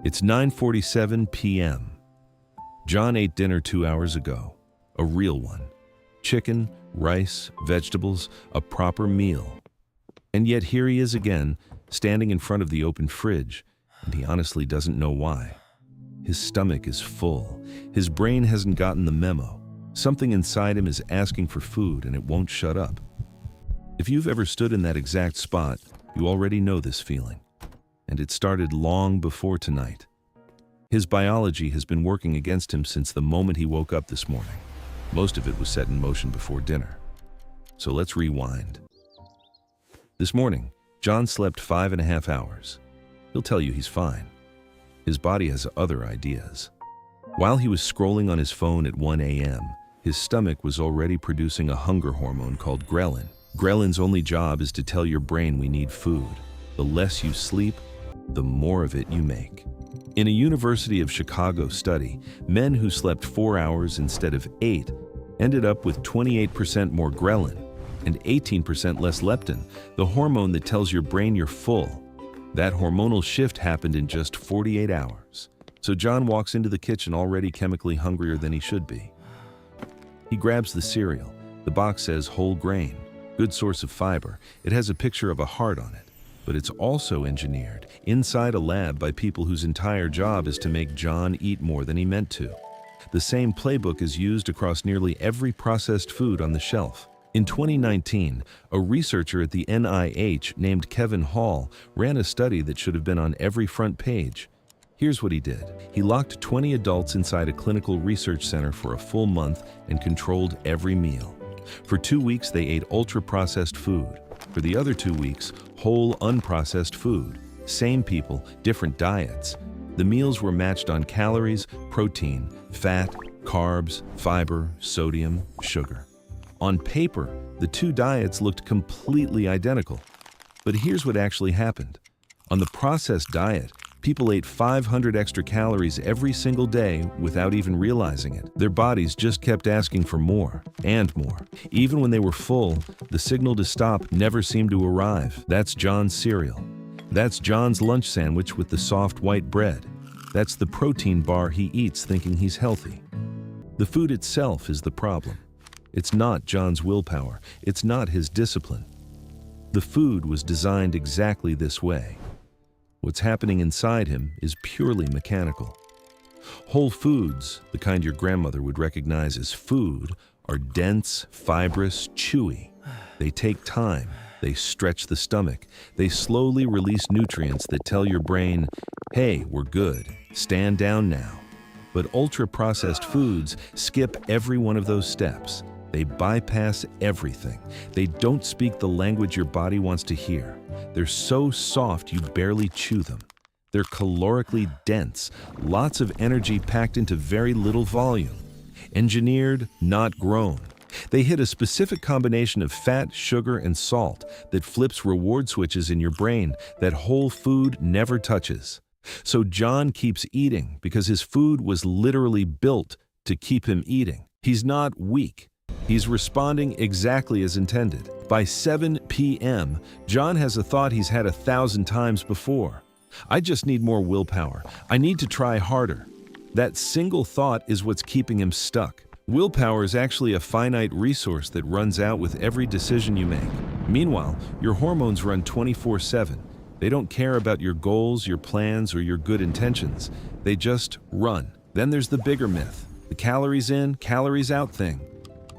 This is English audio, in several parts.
It's 9:47 p.m. John ate dinner 2 hours ago, a real one. Chicken, rice, vegetables, a proper meal. And yet here he is again, standing in front of the open fridge, and he honestly doesn't know why. His stomach is full. His brain hasn't gotten the memo. Something inside him is asking for food and it won't shut up. If you've ever stood in that exact spot, you already know this feeling. And it started long before tonight. His biology has been working against him since the moment he woke up this morning. Most of it was set in motion before dinner. So let's rewind. This morning, John slept 5.5 hours. He'll tell you he's fine. His body has other ideas. While he was scrolling on his phone at 1 a.m., his stomach was already producing a hunger hormone called ghrelin. Ghrelin's only job is to tell your brain we need food. The less you sleep, the more of it you make. In a University of Chicago study, men who slept 4 hours instead of 8 ended up with 28% more ghrelin and 18% less leptin, the hormone that tells your brain you're full. That hormonal shift happened in just 48 hours. So John walks into the kitchen already chemically hungrier than he should be. He grabs the cereal. The box says whole grain, good source of fiber. It has a picture of a heart on it. But it's also engineered inside a lab by people whose entire job is to make John eat more than he meant to. The same playbook is used across nearly every processed food on the shelf. In 2019, a researcher at the NIH named Kevin Hall ran a study that should have been on every front page. Here's what he did. He locked 20 adults inside a clinical research center for a full month and controlled every meal. For 2 weeks, they ate ultra-processed food. For the other 2 weeks, whole unprocessed food. Same people, different diets. The meals were matched on calories, protein, fat, carbs, fiber, sodium, sugar. On paper, the two diets looked completely identical. But here's what actually happened. On the processed diet, people ate 500 extra calories every single day without even realizing it. Their bodies just kept asking for more and more. Even when they were full, the signal to stop never seemed to arrive. That's John's cereal. That's John's lunch sandwich with the soft white bread. That's the protein bar he eats thinking he's healthy. The food itself is the problem. It's not John's willpower. It's not his discipline. The food was designed exactly this way. What's happening inside him is purely mechanical. Whole foods, the kind your grandmother would recognize as food, are dense, fibrous, chewy. They take time. They stretch the stomach. They slowly release nutrients that tell your brain, hey, we're good. Stand down now. But ultra-processed foods skip every one of those steps. They bypass everything. They don't speak the language your body wants to hear. They're so soft you barely chew them. They're calorically dense, lots of energy packed into very little volume. Engineered, not grown. They hit a specific combination of fat, sugar, and salt that flips reward switches in your brain that whole food never touches. So John keeps eating because his food was literally built to keep him eating. He's not weak. He's responding exactly as intended. By 7 p.m., John has a thought he's had 1,000 times before. I just need more willpower. I need to try harder. That single thought is what's keeping him stuck. Willpower is actually a finite resource that runs out with every decision you make. Meanwhile, your hormones run 24/7. They don't care about your goals, your plans, or your good intentions. They just run. Then there's the bigger myth, the calories in, calories out thing.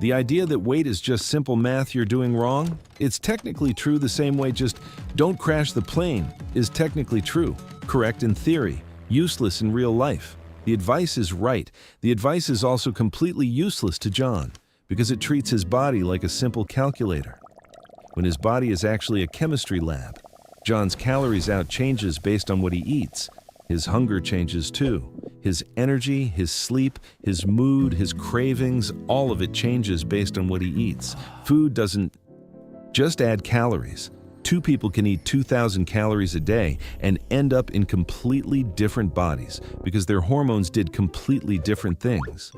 The idea that weight is just simple math you're doing wrong, it's technically true the same way just don't crash the plane is technically true, correct in theory, useless in real life. The advice is right. The advice is also completely useless to John because it treats his body like a simple calculator. When his body is actually a chemistry lab, John's calories out changes based on what he eats. His hunger changes too. His energy, his sleep, his mood, his cravings, all of it changes based on what he eats. Food doesn't just add calories. Two people can eat 2,000 calories a day and end up in completely different bodies because their hormones did completely different things.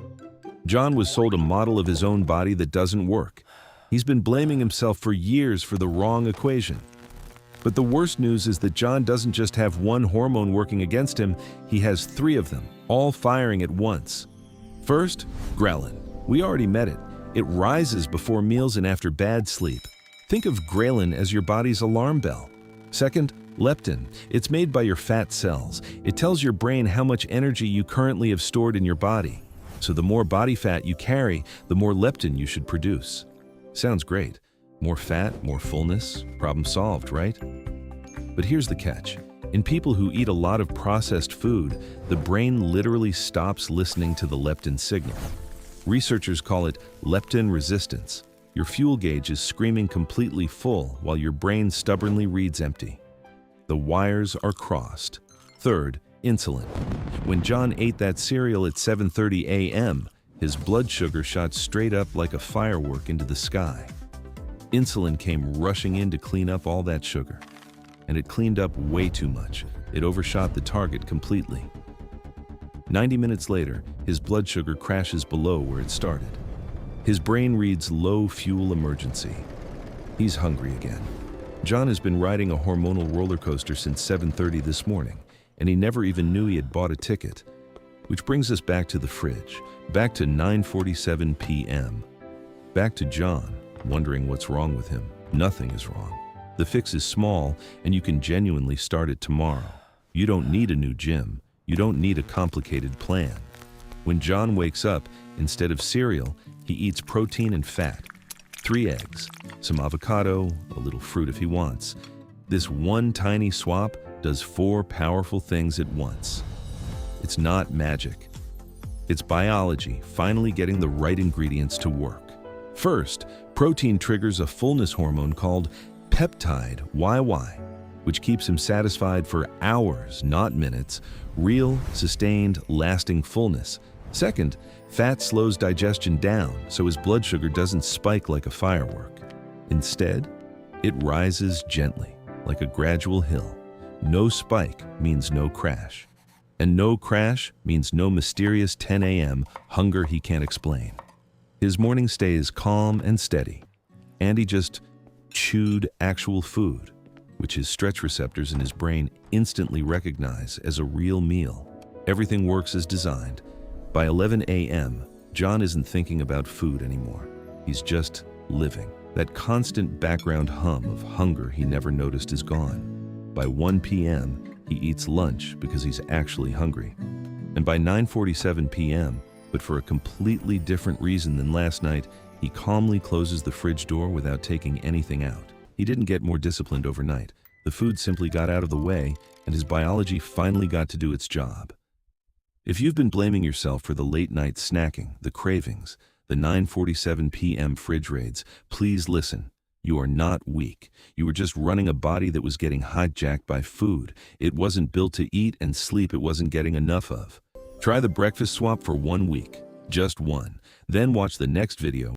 John was sold a model of his own body that doesn't work. He's been blaming himself for years for the wrong equation. But the worst news is that John doesn't just have one hormone working against him, he has three of them, all firing at once. First, ghrelin. We already met it. It rises before meals and after bad sleep. Think of ghrelin as your body's alarm bell. Second, leptin. It's made by your fat cells. It tells your brain how much energy you currently have stored in your body. So the more body fat you carry, the more leptin you should produce. Sounds great. More fat, more fullness, problem solved, right? But here's the catch. In people who eat a lot of processed food, the brain literally stops listening to the leptin signal. Researchers call it leptin resistance. Your fuel gauge is screaming completely full while your brain stubbornly reads empty. The wires are crossed. Third, insulin. When John ate that cereal at 7:30 a.m., his blood sugar shot straight up like a firework into the sky. Insulin came rushing in to clean up all that sugar. And it cleaned up way too much. It overshot the target completely. 90 minutes later, his blood sugar crashes below where it started. His brain reads low fuel emergency. He's hungry again. John has been riding a hormonal roller coaster since 7:30 this morning, and he never even knew he had bought a ticket. Which brings us back to the fridge, back to 9:47 p.m. Back to John, wondering what's wrong with him. Nothing is wrong. The fix is small, and you can genuinely start it tomorrow. You don't need a new gym. You don't need a complicated plan. When John wakes up, instead of cereal, he eats protein and fat. 3 eggs, some avocado, a little fruit if he wants. This one tiny swap does 4 powerful things at once. It's not magic. It's biology finally getting the right ingredients to work. First, protein triggers a fullness hormone called peptide YY, which keeps him satisfied for hours, not minutes, real, sustained, lasting fullness. Second, fat slows digestion down so his blood sugar doesn't spike like a firework. Instead, it rises gently, like a gradual hill. No spike means no crash. And no crash means no mysterious 10 a.m. hunger he can't explain. His morning stays calm and steady, and he just chewed actual food, which his stretch receptors in his brain instantly recognize as a real meal. Everything works as designed. By 11 a.m., John isn't thinking about food anymore. He's just living. That constant background hum of hunger he never noticed is gone. By 1 p.m., he eats lunch because he's actually hungry. And by 9:47 p.m., but for a completely different reason than last night, he calmly closes the fridge door without taking anything out. He didn't get more disciplined overnight. The food simply got out of the way, and his biology finally got to do its job. If you've been blaming yourself for the late-night snacking, the cravings, the 9:47 p.m. fridge raids, please listen. You are not weak. You were just running a body that was getting hijacked by food. It wasn't built to eat and sleep it wasn't getting enough of. Try the breakfast swap for 1 week. Just one. Then watch the next video